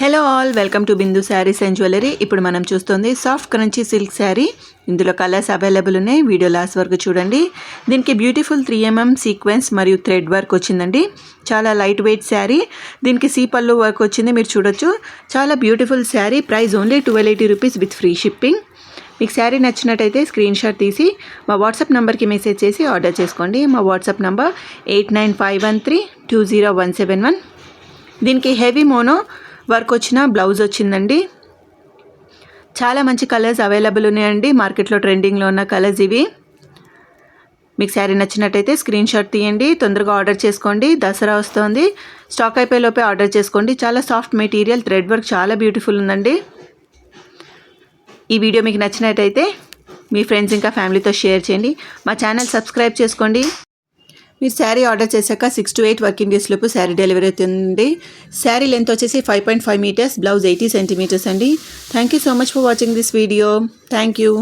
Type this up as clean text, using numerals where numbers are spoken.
Hello all, welcome to Bindu saris and jewellery. ఇప్పుడు మనం చూస్తుంది సాఫ్ట్ క్రంచీ సిల్క్ శారీ. ఇందులో కలర్స్ అవైలబుల్ ఉన్నాయి. వీడియో లాస్ట్ వరకు చూడండి. దీనికి బ్యూటిఫుల్ 3mm సీక్వెన్స్ మరియు థ్రెడ్ వర్క్ వచ్చిందండి. చాలా లైట్ వెయిట్ శారీ. దీనికి సీ పళ్ళు వర్క్ వచ్చింది, మీరు చూడొచ్చు. చాలా beautiful sari. Price only 1280 rupees with free shipping. మీకు శారీ నచ్చినట్టయితే స్క్రీన్ షాట్ తీసి మా వాట్సాప్ నెంబర్కి మెసేజ్ చేసి ఆర్డర్ చేసుకోండి. మా వాట్సాప్ నెంబర్ 8951320171. దీనికి హెవీ మోనో వర్క్ వచ్చిన బ్లౌజ్ వచ్చిందండి. చాలా మంచి కలర్స్ అవైలబుల్ ఉన్నాయండి. మార్కెట్లో ట్రెండింగ్లో ఉన్న కలర్స్ ఇవి. మీకు శారీ నచ్చినట్టయితే స్క్రీన్ షాట్ తీయండి, తొందరగా ఆర్డర్ చేసుకోండి. దసరా వస్తుంది, స్టాక్ అయిపోయేలోపే ఆర్డర్ చేసుకోండి. చాలా సాఫ్ట్ మెటీరియల్, థ్రెడ్ వర్క్ చాలా బ్యూటిఫుల్ ఉందండి. ఈ వీడియో మీకు నచ్చినట్టయితే మీ ఫ్రెండ్స్ ఇంకా ఫ్యామిలీతో షేర్ చేయండి. మా ఛానల్ సబ్స్క్రైబ్ చేసుకోండి. మీరు శారీ ఆర్డర్ చేశాక 6 to 8 వర్కింగ్ డేస్ లోపు శారీ డెలివరీ అవుతుంది. శారీ లెంత్ వచ్చేసి 5.5 meters, బ్లౌజ్ 80 centimeters అండి. Thank you so much for watching this video. Thank you.